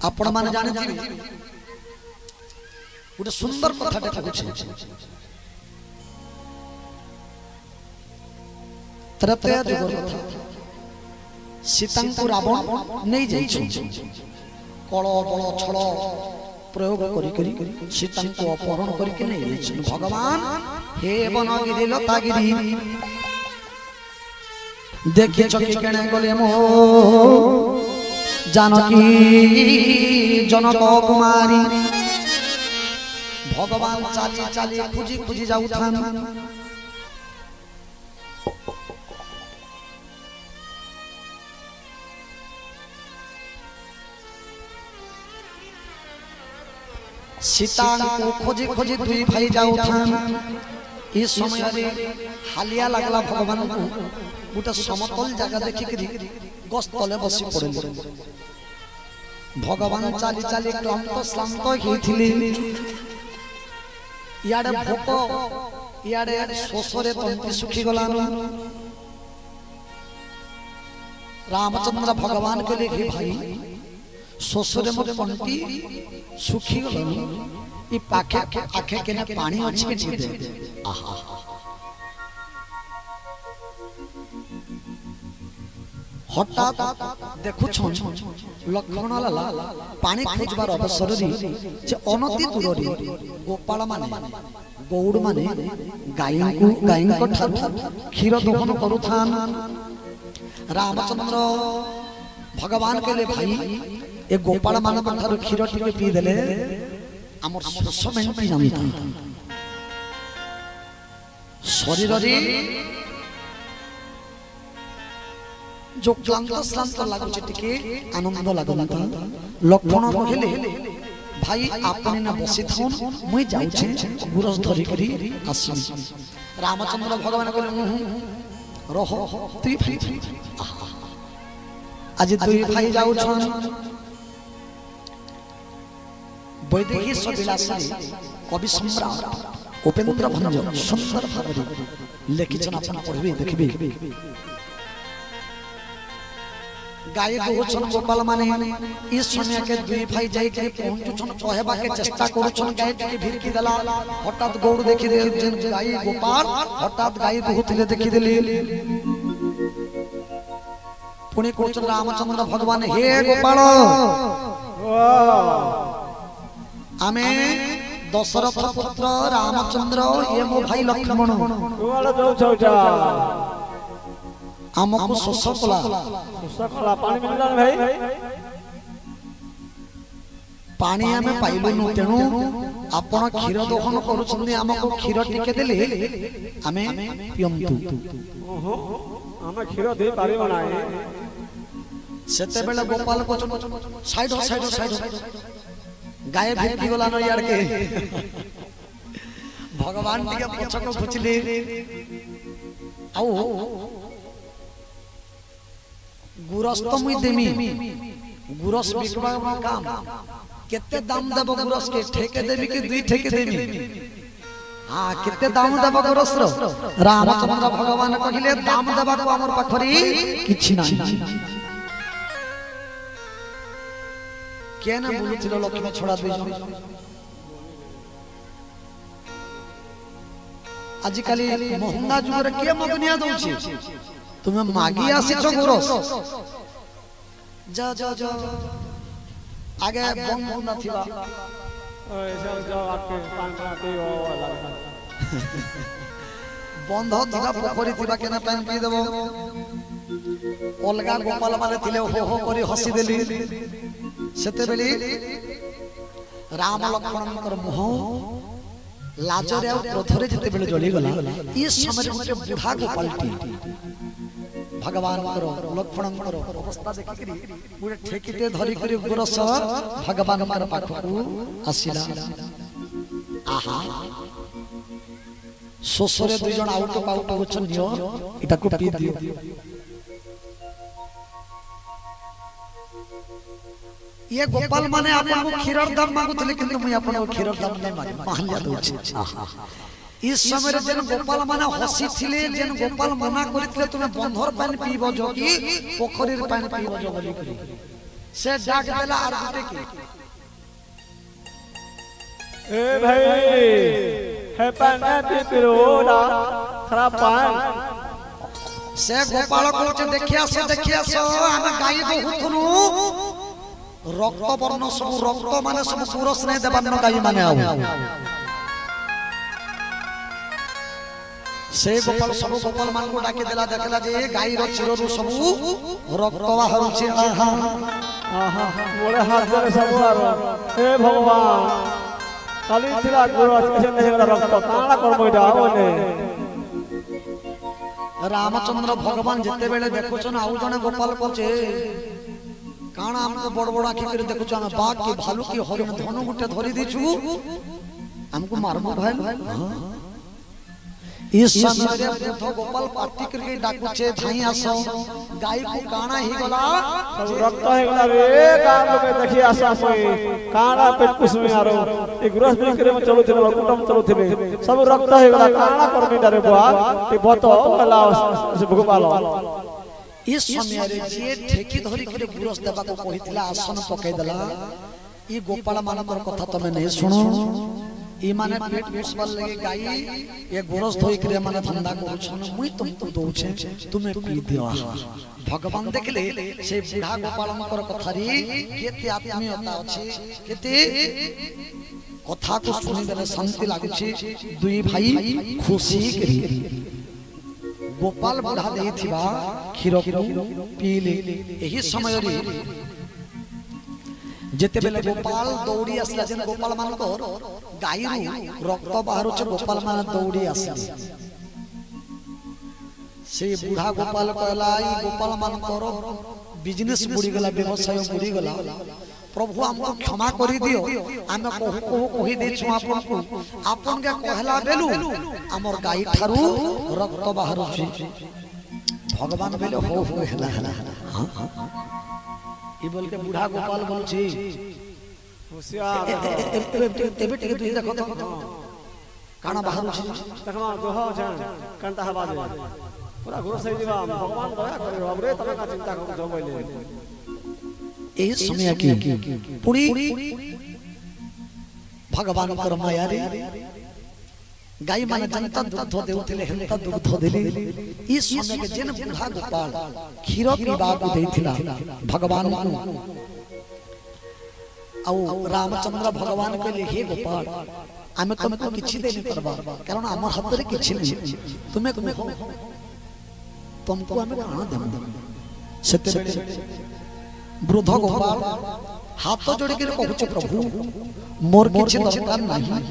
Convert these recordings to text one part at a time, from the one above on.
आपण माने जाने गोटे सुंदर कथाटे कहूँ त्रैतया जुगर कथा सीता को रावण नहीं जाइछ कल बल छल प्रयोग करी सीता को अपहरण करके नहीं जाइछ भगवान हे बनगिरी लतागिरी देखी चकी केणे गले मो जानकी जनक कुमारी भगवान चाली चाली खुजी खुजी जाउथान सीता को खोजी खोजी दुई भाई जाउथान इस समय हालिया लगला भगवान को गोटे समतल जगह देखिक गस्तले बसी पड़े भगवान चाली चाली क्लांत श्रांत होइथिले इयाडे भोक इयाडे शोषरे तंती सुखी गलान रामचंद्र भगवान के लिए भाई शोषरे मो तंती सुखी गलान ई पाखे आखे केने पानी अछि के दे आहा हठात देखु लक्ष्मण लाला पानी खोजबार अवसर जे अनति दूर गोपाल माने गौड़ माने गाय को क्षीर दोहन करुथान रामचंद्र भगवान के लिए भाई ए गोपाल मान क्षीर टिके पी देले आमर शोष मेंटी जानता शरीर रे जो क्लांत श्रांत लागुचे टिके आनंद लागंता लक्ष्मण कहले भाई आपने ना बसी थन मुई जाउछे गुरस धरि करी आसी रामचंद्र भगवान कहले रहो तुई भाई आज तुई भाई जाउछन वैदेही सविलासी कवि सम्राट उपेंद्र भंज सुंदर भाव लिखिछन अपन पढ़बे देखबे गाय दोछन गोपाल माने इस समय के दुई भाई जाई के पहुंचुछन कहबा के चेष्टा करूछन गाय के भिरकी देला हठात गौड़ देखि दे जेन गाय गोपाल हठात गाय दोहुथिले देखि देली पुणे कोचन रामचंद्र भगवान हे गोपाल आमे दशरथ पुत्र रामचंद्र ये मो भाई लक्ष्मण आमको शोष कला पानी मिलला भाई पानी आमे पाइलु न तेनु आपण क्षीर दोहन करूछन्ने आमको क्षीर टिके देले आमे पियंतु ओहो आमे क्षीर दे पारिबो नाही सेते बेले गोपाल को साइड गाय भिरकी गला न यार के भगवान टिके पछक खुचले आउ गुरस तो मुई देमी गुरस बिकबा काम केते दाम देबो गुरस के ठेके देबी के दुई ठेके देबी हां केते दाम देबो गुरस रो रामचंद्र भगवान कहिले दाम देबा को हमर पाखरी किछि नाही केना बोलुथिलो लक्ष्मण छोड़ा देई आज काली महंगा जुग रे के मगनिया दउछि तुम्हें मागी आसीच गुरस जा जा जा आगे बंद नथिबा ऐसा जाओ आके पान पाती हो वाला बंद थिबा पोखरी थिबा केना पानी पी देबो अलगा गोपाल माने थिले हो हो करी हसी देली सेते बेली राम लक्ष्मणकर मुह लाजरे और क्रोधरे जते बेले जली गला ई समय गोटे बुढ़ा गोपालटी भगवान करो लक्ष्मण करो अवस्था देखिकरी पूरे ठेकीते धरि करी गुरस भगवान मार पाखु आसीला आहा सोसरे दुई जण आउट पाउट होछन नियो इटा को पी दियो ये गोपाल माने आपन को खीरर दाम मांगुतले किंतु मुई आपन को खीरर दाम नै मांगे माहलिया दोछि आहा इस समय रे जेन गोपाल माने हसी थिले जेन गोपाल मना करितले तुमे बंधर पानी पीबो जो कि पोखरीर पानी पीबो जो बोली करी से डाक देला आर गुटे की ए भाई है पाना पिरोड़ा खराब पान से गोपाल को देखिया सो हम गाई दोहुथनु रक्त वर्ण सब रक्त माने सब पुरुष ने देवान्न गाई माने आउ से गोपाल सब गोपाल मान को डाके देला देखला जे गाई रो चिररु सब रक्त बाहरुछि आहा आहा मोरे हाथ में सब आरो हे भगवान खाली तिला गुरु कैसे नहीं रक्त काला कर्म इटा ओने रामचंद्र भगवान जिते बेले देखुछन आउ जने गोपाल कोचे काना हमको बड़ बड़ आखि करे देखुछ हम बाघ की भालू की हरिण धनु गुटे धरि दिछु हमको मारबो भाई इस समय रे बुद्ध गोपाल पार्टी करके डाकुचे धाई आसो गाय को काना ही गला सब रक्त है गला रे गाम लोग देखि आसा मई काना पेट कुसमी आरो ए गुरस भी करे में चलो थे कुटम चलो थे सब रक्त है गला काना कर्मी डरे बुआ ए बतो गला से भगवान इस समय रे जे ठेकी धरि करे गुरस देबा को कहितला आसन पकई दला ई गोपाल मानकर कथा तमे नहीं सुनो ई माने पेट पोसबल लगे गाई ये गुरस धोई करे माने धंधा करूछन मुई तुमको दोछे तुमे पी दियो भगवान देखले से बुढ़ा गोपालनकर कथारी केते आत्मीयता अछि केते कथा को सुनि देले शांति लागुछि दुई भाई खुशी करी गोपाल बुढ़ा देथिबा खीर को पीले एही समय रे जेते बेले गोपाल दौड़ी आसला जन गोपाल मानकर गाईरु रक्त बाहरु छ गोपाल मान दौड़ी आसला से बुढ़ा गोपाल कहला ई गोपाल मानकर बिजनेस बुड़ी गला व्यवसाय बुड़ी गला प्रभु हमको क्षमा करि दियो आमे कहि देछु आपन के कहला बेलु हमर गाई ठारू रक्त बाहरु छी भगवान बेले हो हेला हां ई बोल के बूढ़ा गोपाल बोल छी होशियार एबे टिके दुई देखो काना बाहर छी देखमा दोहो जान कंता हवा दे पूरा गुरु सही दिवा भगवान दया करे हमरे तमे का चिंता कर दो पहले एही समय की पूरी भगवान कर माया रे गाय माने जनता दूध देउथिले हेंता दूध देली ई समय के जेन बूढ़ा गोपाल खीर पीबा को देथिला भगवान को औ रामचंद्र भगवान के लिए हे गोपाल आमे तुमको किछि देनी करबा कारण हमर हाथ रे किछि नहीं तुमे तुमको आमे काना देम सत्य वृद्ध गोपाल हाथ जोड़ी के कहूछ प्रभु मोर किछि दरकार नहीं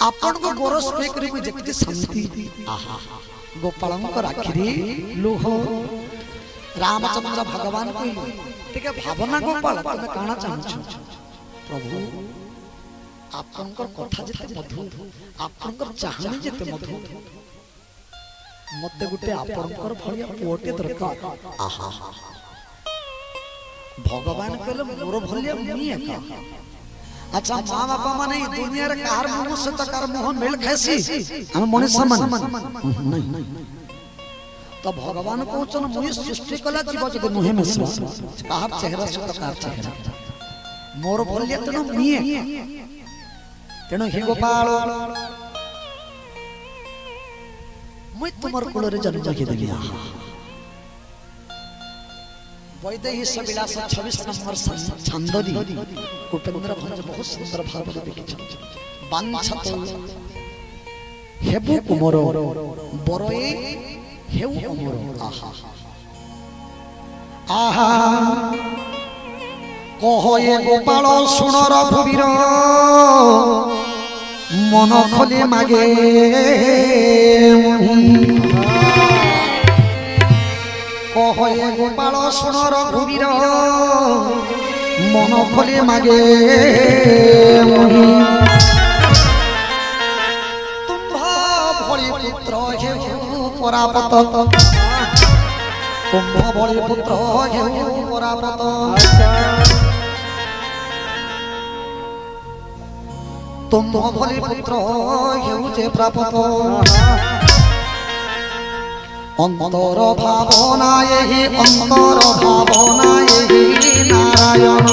आपन को गोरस पे करी को जति शांति आहा गोपालंकर आखिरी लोह रामचंद्र भगवान को ठीक है भावना गोपाल तुम काना चाहछ प्रभु आपनकर कथा जते मधु आपनकर चाहनी जते मधु मते गुटे आपनकर भलिया पोटे दरकार आहा भगवान कहले मोर भलिया मुई एका अच्छा माँ बापा माने दुनिया रे कार मुंह से तो कार मुंह मेल खैसी हम मनुष्य समान नहीं तो भगवान कहचन मुई सृष्टि कला जीव जदि मुंह में से कार चेहरा से तो कार चेहरा मोर भलिया तनो मुई तेनो हे गोपाल मुई तुमर कुल रे जन्म के देलिया वैदेही सविलास 26 नंबर छंदरी उपेंद्र भंज बहुत सुंदर भाव में लिखिछ बांछत हेबु कुमर बरए हेउ अमर आहा आहा कहे गोपाल सुन रघुवीर मन खोले मागे कहे गोपाल सुन रघुवीर मन खोले मागे तुम्भा भଳି पुत्र हेउ परापत तुम्भा भଳି पुत्र हेउ परापत तुम्भा भଳି पुत्र हेउ जे प्रापत অন্তর ভাবনা এই অন্তর ভাবনা এই নারায়ণ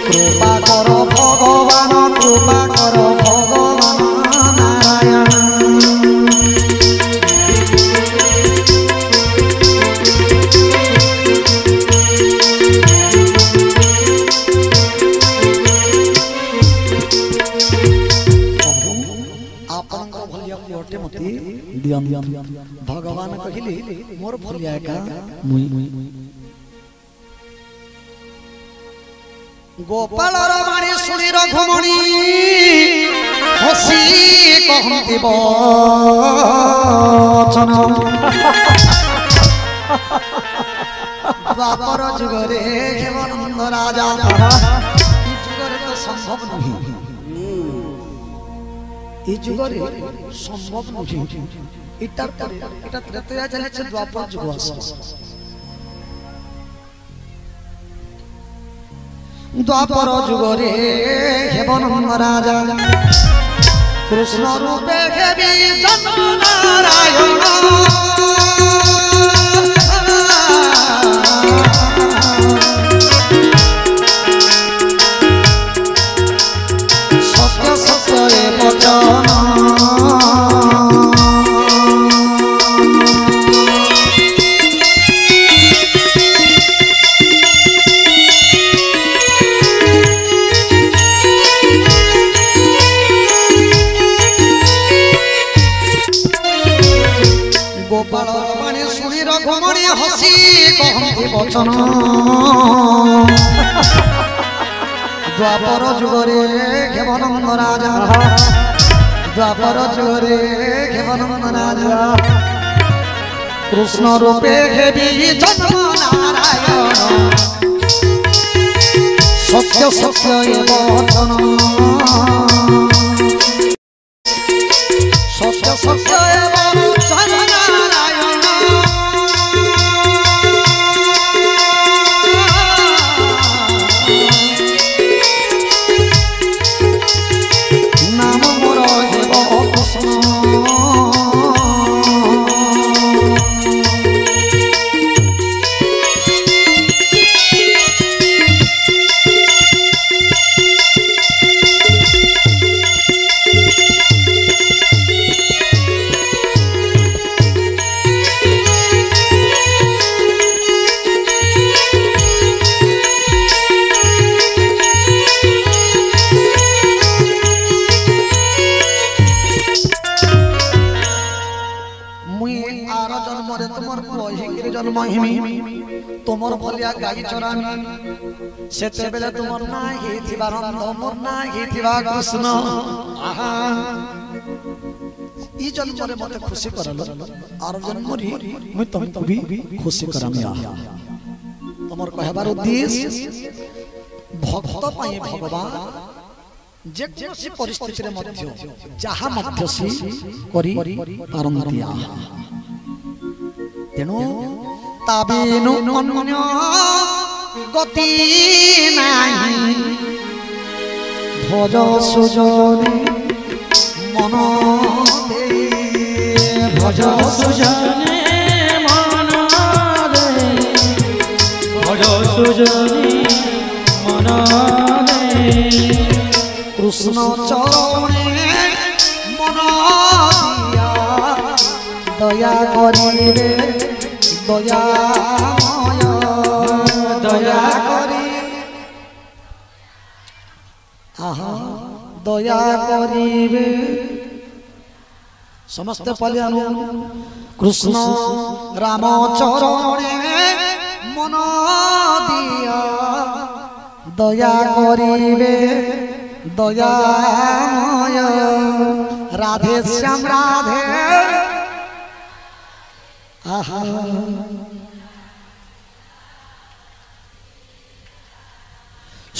কৃপা কর ভগবান কৃপা কর ভগবান নারায়ণ भगवान कहले मोर भलिया का मुई गोपाल रमणी सुनी रघुमणी हसी कहती बचन द्वापर जुगरे हेमानंद राजा ई जुगरे तो संभव नहीं এই যুগরে সম্ভব নয় এটা ত্রেতয়া চলেছে দ্বাপর যুগ আসছে দ্বাপর যুগরে হেমনন্দ রাজা কৃষ্ণ রূপে হেবি জন্ম নারায়ণ সত্য সত্য এ বচন गोपाल रमणी सुनी रघुमणी हसी कहती बचन द्वापर जुगरे हेमानंद राजा द्वापर जुगरे हेमानंद राजा कृष्ण रूपे हेबी जन्म नारायण सत्य सत्य ए वचन सत्य सत्य ए वचन नारायण नाम मोर हेब कृष्ण तुमर भलिया गाई चरानी सेते बेले तुमर ना हेथिबा नंद मोर ना हेथिबा कृष्ण आहा ई जन्मरे मते खुशी करलो आर जन्मरी मु तुमको भी खुशी करामी आ तुमर कहबार उद्देश्य भक्त पाए भगवान जे कोसी परिस्थिति रे मध्य जहा मध्य सी करी पारंती आ तेनु ताबिनु अन्य गति नाही भज सुजनी मन दे भज सुजनी मन दे भज सुजनी मन दे कृष्ण चरणे मन दिया दया करिबे दयामय दया करी आहा दया करिबे समस्त पलियानु कृष्ण राम चरणे मन दिया दया करिबे दयामय राधे श्याम राधे आहा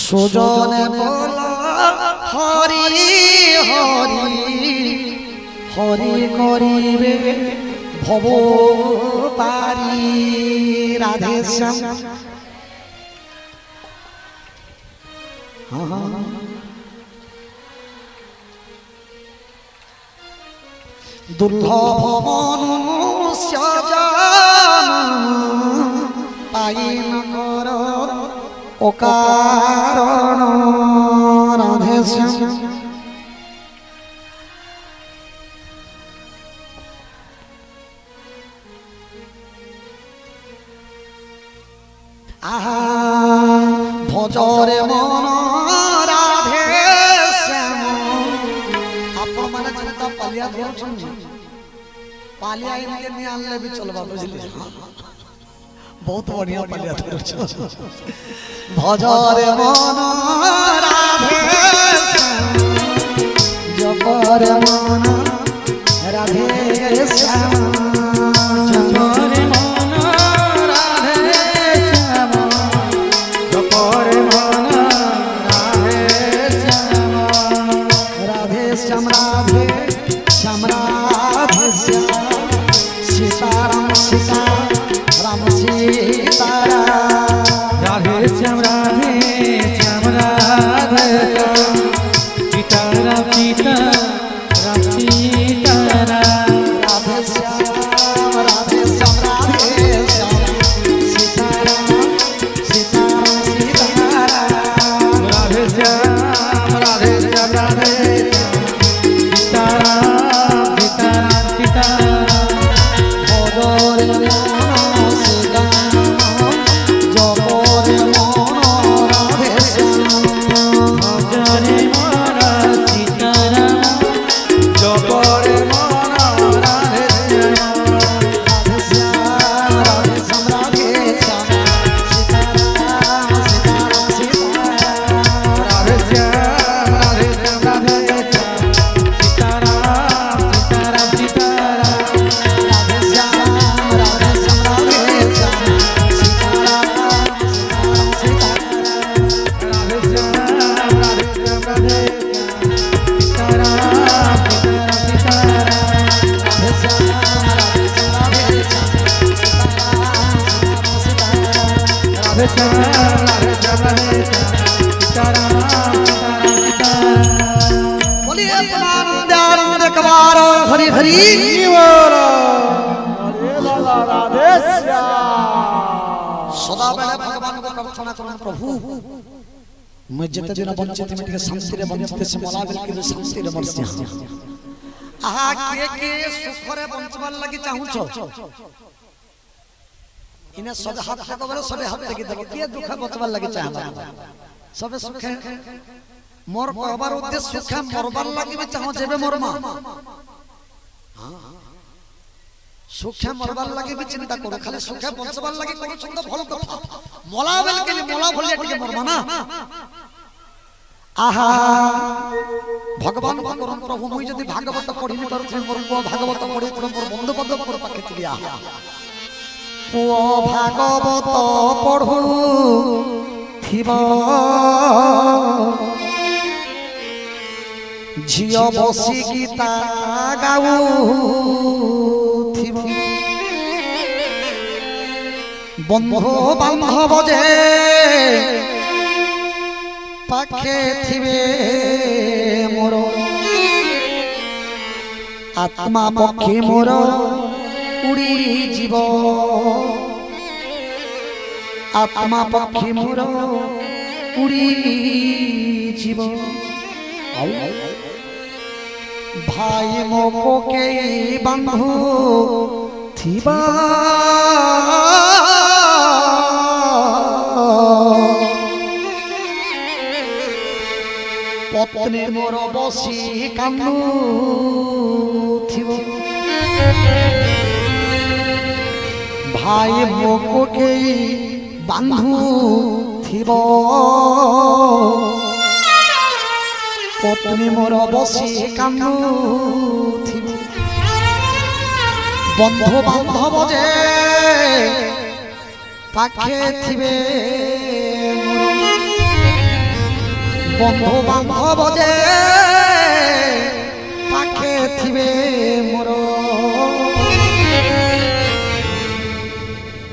सुजने बोला हरि हरि हरि करिबे भव पारी राधे श्याम दुर्लभ मनुष्य जन्म पाई न कर अकारण राधे श्याम। भजरे मन राधे श्याम। आपण माने चिंता पालिया धरछन पालिया इनके नि आनले भी चलबा बुझली बहुत बढ़िया पालिया धरछन। भजरे मन राधे श्याम जपरे मन राधे श्याम जपरे मन राधे श्याम जपरे मन राधे श्याम राधे श्याम राधे श्याम राधे श्याम सीताराम सीताराम सीताराम राधे श्याम राधे श्याम राधे सीताराम सीताराम सीताराम राधे श्याम राधे श्याम राधे श्याम सीताराम सीताराम सीताराम राधे श्याम राधे श्याम राधे सीताराम सीताराम सीताराम भजरे मन सीताराम जपरे मन राधे श्याम भजरे मन सीताराम जपरे मन राधे श्याम राधे श्याम राधे श्याम राधे श्याम सीताराम सीताराम सीताराम राधे श्याम राधे श्याम राधे श्याम सीताराम सीताराम सीताराम राधे श्याम राधे श्याम राधे श्याम सीताराम सीताराम सीताराम राधे श्याम राधे श्याम राधे बोलिए आनंद कबार हरि हरि राधे श्याम। सदा बेले भगवान को प्रार्थना करूं प्रभु मैं जिते दिन वंचित में के शांति रे वंचित से मला बेल के शांति रे वर्ष आहा के सुख रे वंचबार लागि चाहू छ इने सब हाथ के बरे सब हाथ के देबो के दुख बचबार लागि चाहबा सब सुख मोर कहबार उद्देश्य सुख मरबार लागि भी चाहू जेबे मरमा सुखे मरबार लगे भी चिंता करो खाली सुखे बंचबार लगे करो छंद भल कथा मला बेल के मला भलिया टिके मरबा ना आहा भगवान को करम प्रभु मुई जदी भागवत पढि न करू मोर को भागवत पढि मोर बंधु पद मोर पाखे चिया ओ भागवत पढु थिबा झियो बसी गीता गाऊ बंधु बांधव जे पाखे थिबे मोर आत्मा पक्षी मोर उड़ी जीव आत्मा पक्षी मोर उड़ी जीव भाई मोको के बंधु थिबा पत्नी मोर बसी कांदू थिबो भाई मोको के बंधु थिबो पत्नी मोर बसी कांदू थिबो बंधु बांधव जे पाखे थिबे बंधु बांधव जे पाखे थिबे मोर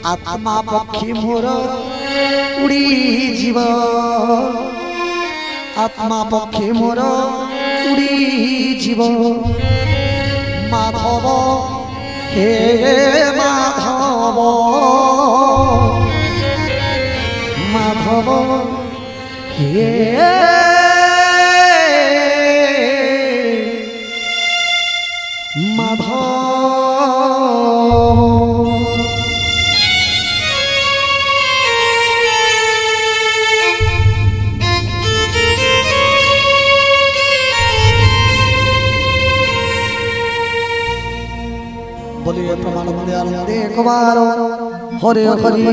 आत्मा पक्षी मोर उड़ी जीव आत्मा पक्षी मोर उड़ी जीव মাধব হে মাধব মাধব হে মাধব बोलिए प्रमानंदे आनंदे कुमार हरे हरि